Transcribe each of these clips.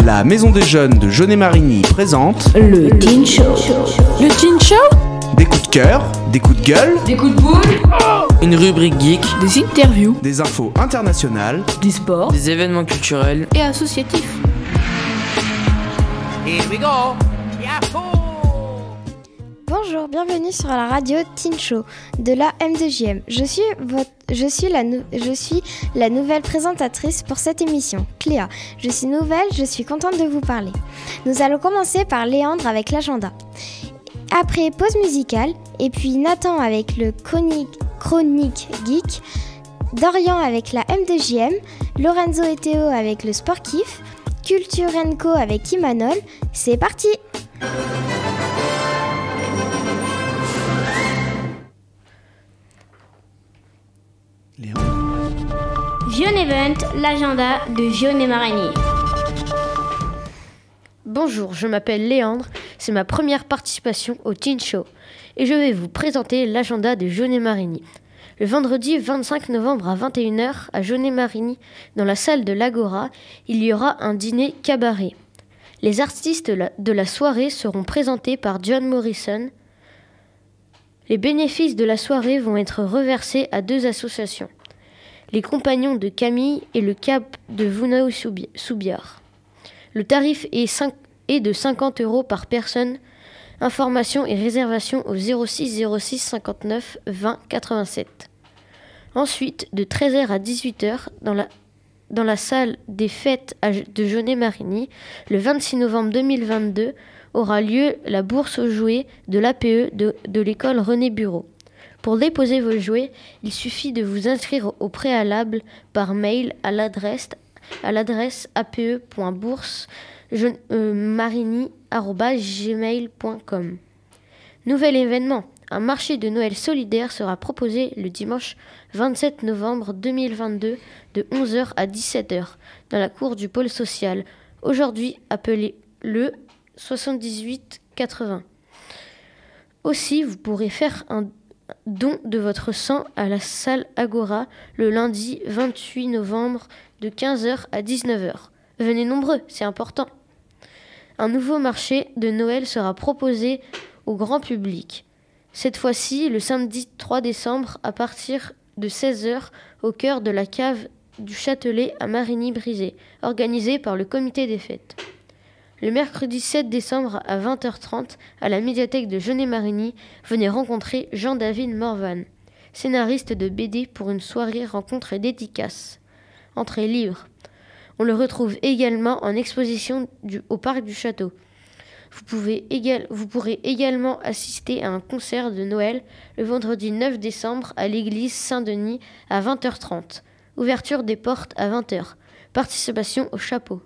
La Maison des Jeunes de Jaunet-Marigny présente le Teen Show. Le Teen Show. des coups de cœur, des coups de gueule, Des coups de boule. Une rubrique geek. Des interviews. des infos internationales. Du sport. Des événements culturels. Et associatif. Here we go. Yahoo! Bonjour, bienvenue sur la radio Teen Show de la M2JM. Je suis la nouvelle présentatrice pour cette émission, Cléa. Je suis nouvelle, je suis contente de vous parler. Nous allons commencer par Léandre avec l'agenda. Après pause musicale, et puis Nathan avec le chronique geek, Dorian avec la M2JM, Lorenzo et Théo avec le Sport Kiff, Culture & Co avec Imanol. C'est parti! Vion Event, l'agenda de Jaunet-Marigny. Bonjour, je m'appelle Léandre, c'est ma première participation au Teen Show et je vais vous présenter l'agenda de Jaunet-Marigny. Le vendredi 25 novembre à 21h à Jaunet-Marigny, dans la salle de l'Agora, il y aura un dîner cabaret. Les artistes de la soirée seront présentés par John Morrison. Les bénéfices de la soirée vont être reversés à deux associations, les Compagnons de Camille et le Cap de Vounaou-Soubiard. Le tarif est de 50 € par personne. Informations et réservations au 06 06 59 20 87. Ensuite, de 13h à 18h, dans la salle des fêtes de Jaunet-Marigny, le 26 novembre 2022, aura lieu la bourse aux jouets de l'APE de l'école René Bureau. Pour déposer vos jouets, il suffit de vous inscrire au préalable par mail à l'adresse ape.bourse-marigny@gmail.com. Nouvel événement, un marché de Noël solidaire sera proposé le dimanche 27 novembre 2022 de 11h à 17h dans la cour du pôle social, aujourd'hui appelé le 7880. Aussi, vous pourrez faire un don de votre sang à la salle Agora le lundi 28 novembre de 15h à 19h. Venez nombreux, c'est important. Un nouveau marché de Noël sera proposé au grand public. Cette fois-ci, le samedi 3 décembre à partir de 16h au cœur de la cave du Châtelet à Marigny-Brisé, organisé par le comité des fêtes. Le mercredi 7 décembre à 20h30, à la médiathèque de Jaunet-Marigny, venez rencontrer Jean-David Morvan, scénariste de BD pour une soirée rencontre et dédicace. Entrée libre. On le retrouve également en exposition au parc du château. Vous pourrez également assister à un concert de Noël le vendredi 9 décembre à l'église Saint-Denis à 20h30. Ouverture des portes à 20h. Participation au chapeau.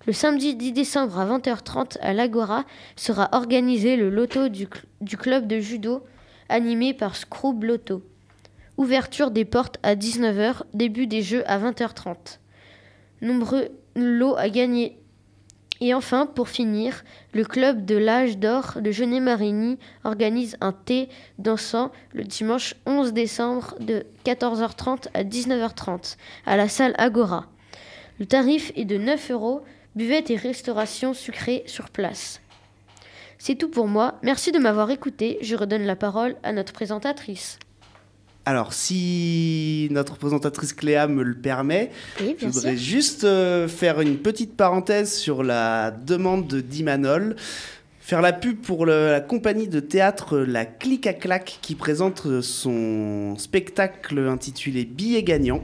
Le samedi 10 décembre à 20h30 à l'Agora sera organisé le loto du club de judo animé par Scroob Loto. Ouverture des portes à 19h, début des jeux à 20h30. Nombreux lots à gagner. Et enfin, pour finir, le club de l'âge d'or de Jaunet-Marigny organise un thé dansant le dimanche 11 décembre de 14h30 à 19h30 à la salle Agora. Le tarif est de 9 €. Buvette et restauration sucrée sur place. C'est tout pour moi. Merci de m'avoir écouté. Je redonne la parole à notre présentatrice. Alors, si notre présentatrice Cléa me le permet, Oui, je bien voudrais sûr. juste faire une petite parenthèse sur la demande d'Imanol. Faire la pub pour la compagnie de théâtre La Clic à Clac qui présente son spectacle intitulé Billets gagnants.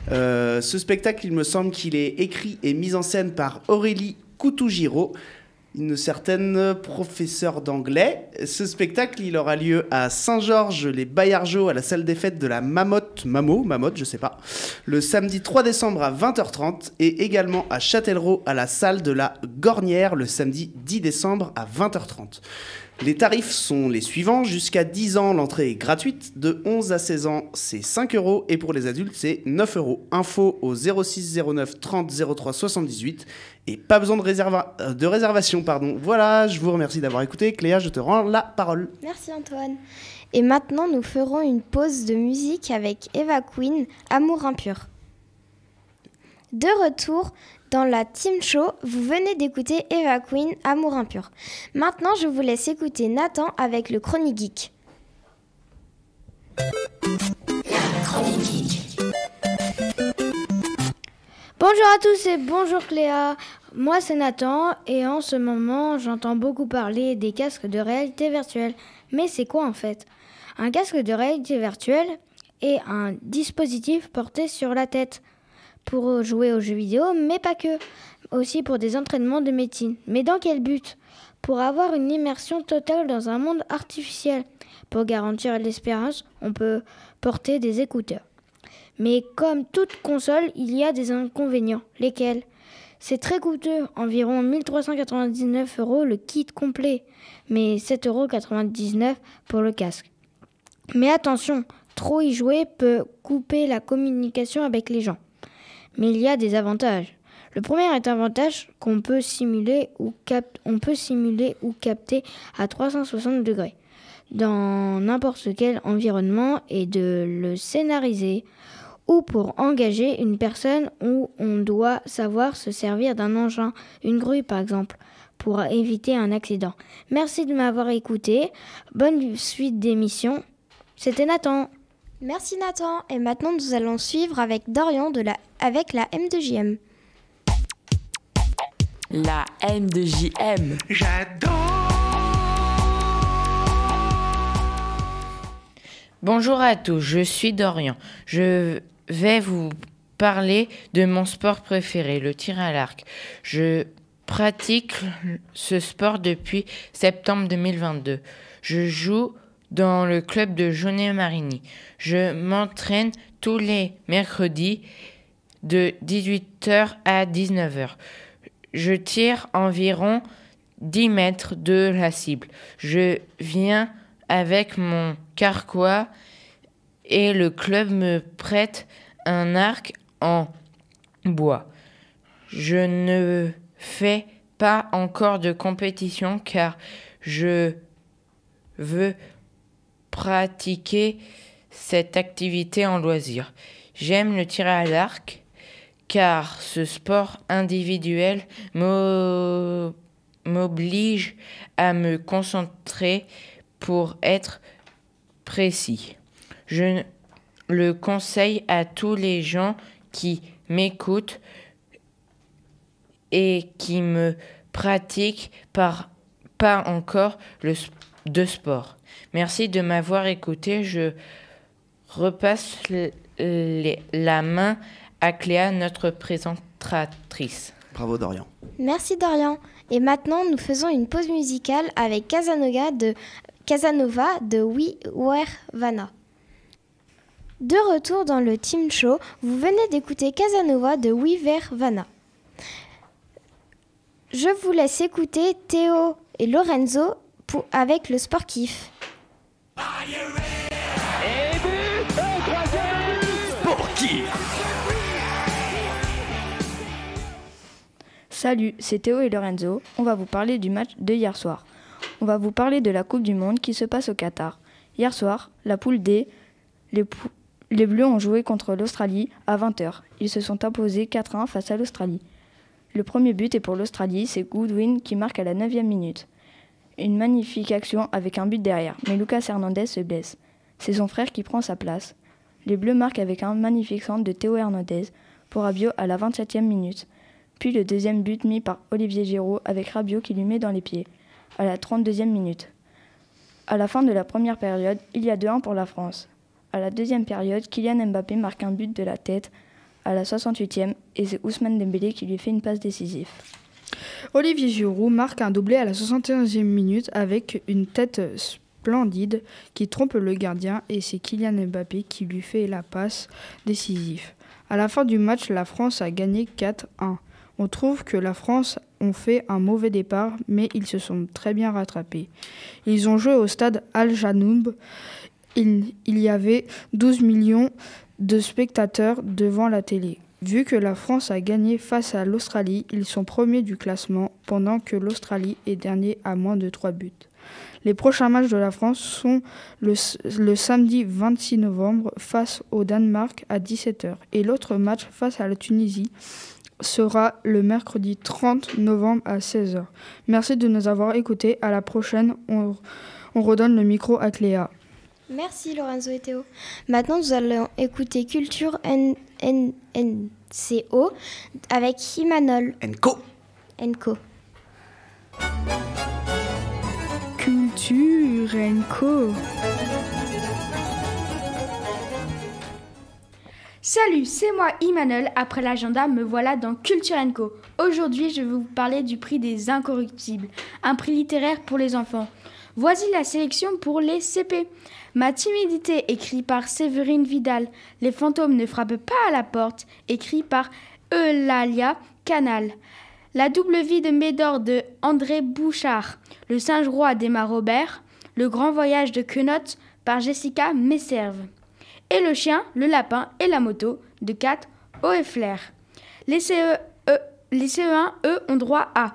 Ce spectacle, il me semble qu'il est écrit et mis en scène par Aurélie Coutougiro, une certaine professeure d'anglais. Ce spectacle, il aura lieu à Saint-Georges-les-Baillargeaux, à la salle des fêtes de la Mamotte, je sais pas, le samedi 3 décembre à 20h30 et également à Châtellerault, à la salle de la Gornière, le samedi 10 décembre à 20h30. Les tarifs sont les suivants. Jusqu'à 10 ans, l'entrée est gratuite. De 11 à 16 ans, c'est 5 € et pour les adultes, c'est 9 €. Info au 06 09 30 03 78 et pas besoin de réservation. Voilà, je vous remercie d'avoir écouté. Cléa, je te rends la parole. Merci Antoine. Et maintenant, nous ferons une pause de musique avec Eva Queen, Amour impur. De retour dans la Team Show, vous venez d'écouter Eva Queen, Amour impur. Maintenant, je vous laisse écouter Nathan avec le Chronique Geek. Bonjour à tous et bonjour Cléa. Moi c'est Nathan et en ce moment j'entends beaucoup parler des casques de réalité virtuelle. Mais c'est quoi en fait ? Un casque de réalité virtuelle est un dispositif porté sur la tête pour jouer aux jeux vidéo, mais pas que. Aussi pour des entraînements de médecine. Mais dans quel but ? Pour avoir une immersion totale dans un monde artificiel. Pour garantir l'expérience, on peut porter des écouteurs. Mais comme toute console, il y a des inconvénients. Lesquels ? C'est très coûteux, environ 1 399 € le kit complet, mais 7,99 € pour le casque. Mais attention, trop y jouer peut couper la communication avec les gens. Mais il y a des avantages. Le premier est avantage qu'on peut simuler ou capter à 360 degrés dans n'importe quel environnement et de le scénariser, ou pour engager une personne où on doit savoir se servir d'un engin, une grue par exemple, pour éviter un accident. Merci de m'avoir écouté. Bonne suite d'émission. C'était Nathan. Merci Nathan. Et maintenant, nous allons suivre avec Dorian avec la M2JM. La M2JM. Bonjour à tous, je suis Dorian. Je vais vous parler de mon sport préféré, le tir à l'arc. Je pratique ce sport depuis septembre 2022. Je joue dans le club de Jaunet-Marigny. Je m'entraîne tous les mercredis de 18h à 19h. Je tire environ 10 mètres de la cible. Je viens avec mon carquois et le club me prête un arc en bois. Je ne fais pas encore de compétition car je veux pratiquer cette activité en loisir. J'aime le tir à l'arc car ce sport individuel m'oblige à me concentrer pour être précis. Je le conseille à tous les gens qui m'écoutent et qui me pratiquent pas encore de sport. Merci de m'avoir écouté. Je repasse la main à Cléa, notre présentatrice. Bravo Dorian. Merci Dorian. Et maintenant, nous faisons une pause musicale avec Casanova de We Were Vanna. De retour dans le Team Show, vous venez d'écouter Casanova de We Were Vanna. Je vous laisse écouter Théo et Lorenzo avec le Sport Kiff. Salut, c'est Théo et Lorenzo. On va vous parler du match de hier soir. On va vous parler de la Coupe du Monde qui se passe au Qatar. Hier soir, la poule D, les Bleus ont joué contre l'Australie à 20h. Ils se sont imposés 4-1 face à l'Australie. Le premier but est pour l'Australie, c'est Goodwin qui marque à la 9e minute. Une magnifique action avec un but derrière, mais Lucas Hernandez se blesse. C'est son frère qui prend sa place. Les Bleus marquent avec un magnifique centre de Théo Hernandez pour Rabiot à la 27e minute. Puis le deuxième but mis par Olivier Giroud avec Rabiot qui lui met dans les pieds, à la 32e minute. À la fin de la première période, il y a 2-1 pour la France. À la deuxième période, Kylian Mbappé marque un but de la tête à la 68e et c'est Ousmane Dembélé qui lui fait une passe décisive. Olivier Giroud marque un doublé à la 71e minute avec une tête splendide qui trompe le gardien et c'est Kylian Mbappé qui lui fait la passe décisive. À la fin du match, la France a gagné 4-1. On trouve que la France ont fait un mauvais départ, mais ils se sont très bien rattrapés. Ils ont joué au stade Al-Janoub. Il y avait 12 millions de spectateurs devant la télé. Vu que la France a gagné face à l'Australie, ils sont premiers du classement, pendant que l'Australie est dernier à moins de 3 buts. Les prochains matchs de la France sont le samedi 26 novembre face au Danemark à 17h et l'autre match face à la Tunisie sera le mercredi 30 novembre à 16h. Merci de nous avoir écoutés. À la prochaine. On redonne le micro à Cléa. Merci Lorenzo et Théo. Maintenant, nous allons écouter Culture NCO avec Imanol. Enco. Culture NCO. Salut, c'est moi Imanol. Après l'agenda, me voilà dans Culture & Co. Aujourd'hui, je vais vous parler du prix des Incorruptibles, un prix littéraire pour les enfants. Voici la sélection pour les CP. Ma timidité, écrit par Séverine Vidal. Les fantômes ne frappent pas à la porte, écrit par Eulalia Canal. La double vie de Médor de André Bouchard. Le singe roi d'Emma Robert. Le grand voyage de Quenotte par Jessica Messerve. Et le chien, le lapin et la moto de Kat Hoefler. Les CE1, eux, ont droit à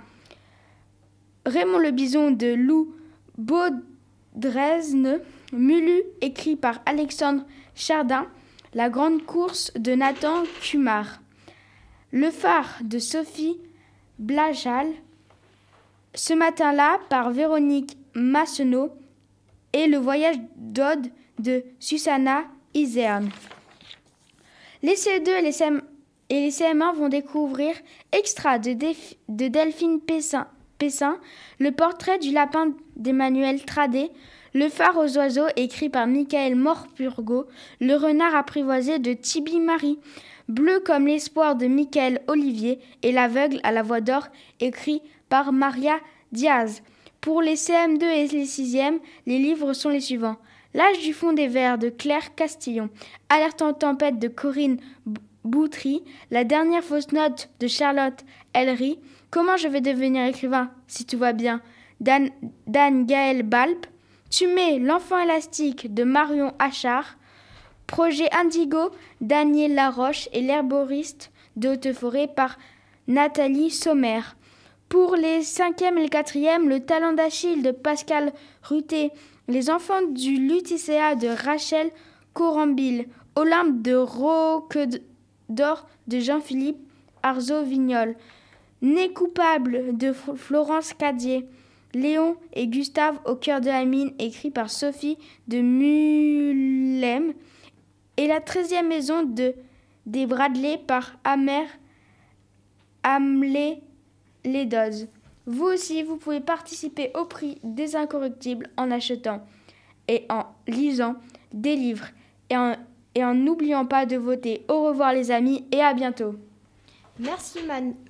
Raymond le bison de Lou Baudresne, Mulu, écrit par Alexandre Chardin, La grande course de Nathan Kumar, Le phare de Sophie Blachal, Ce matin-là par Véronique Massenot et Le voyage d'Aude de Susanna Iserne. Les CE2 et les CM1 vont découvrir Extra de Delphine Pessin, Le portrait du lapin d'Emmanuel Tradé, Le phare aux oiseaux écrit par Michael Morpurgo, Le renard apprivoisé de Tibi Marie, Bleu comme l'espoir de Michael Olivier et L'aveugle à la voix d'or écrit par Maria Diaz. Pour les CM2 et les 6e, les livres sont les suivants. L'âge du fond des vers de Claire Castillon, Alerte en tempête de Corinne Boutry, La dernière fausse note de Charlotte Ellery, Comment je vais devenir écrivain si tout va bien, Dan Gaël Balp, Tu mets l'enfant élastique de Marion Achard, Projet Indigo, Daniel Laroche et L'herboriste de Haute-Forêt par Nathalie Sommer. Pour les 5e et les 4e, Le talent d'Achille de Pascal Ruté, Les enfants du Luticéa de Rachel Corambille, Olympe de Roque d'Or de Jean-Philippe Arzeau-Vignol, Né coupable de Florence Cadier, Léon et Gustave au cœur de la mine, écrit par Sophie de Mulhem, et La 13e maison des Bradley par Amelé Ledoz. Vous aussi, vous pouvez participer au prix des Incorruptibles en achetant et en lisant des livres et en n'oubliant pas de voter. Au revoir les amis et à bientôt.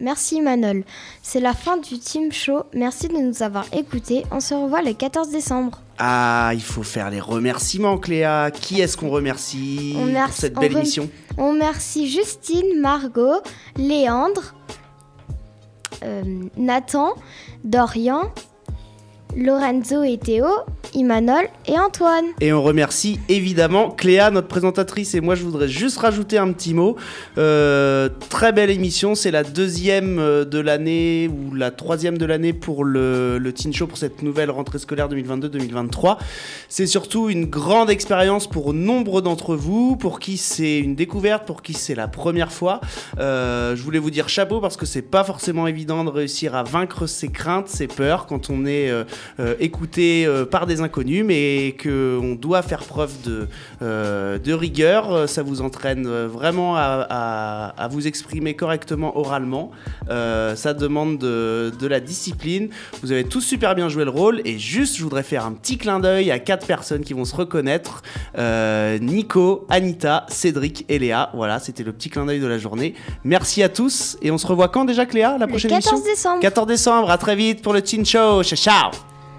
Merci Manol. C'est la fin du Team Show. Merci de nous avoir écoutés. On se revoit le 14 décembre. Ah, il faut faire les remerciements, Cléa. Qui est-ce qu'on remercie pour cette belle émission ? On remercie Justine, Margot, Léandre, Nathan, Dorian, Lorenzo et Théo, Imanol et Antoine. Et on remercie évidemment Cléa, notre présentatrice, et moi je voudrais juste rajouter un petit mot. Très belle émission, c'est la 2e de l'année ou la 3e de l'année pour le Teen Show pour cette nouvelle rentrée scolaire 2022-2023. C'est surtout une grande expérience pour nombre d'entre vous, pour qui c'est une découverte, pour qui c'est la première fois. Je voulais vous dire chapeau parce que c'est pas forcément évident de réussir à vaincre ses craintes, ses peurs quand on est écouté par des inconnus, mais qu'on doit faire preuve de rigueur. Ça vous entraîne vraiment à vous exprimer correctement oralement. Ça demande de la discipline. Vous avez tous super bien joué le rôle, et juste je voudrais faire un petit clin d'œil à 4 personnes qui vont se reconnaître. Nico, Anita, Cédric et Léa. Voilà, c'était le petit clin d'œil de la journée. Merci à tous, et on se revoit quand déjà, Cléa, la prochaine émission ? 14 décembre. 14 décembre, à très vite pour le Teen Show. Ciao, ciao.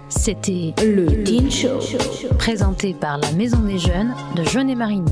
C'était le Teen Show, présenté par la Maison des Jeunes de Jeunet-Marigny.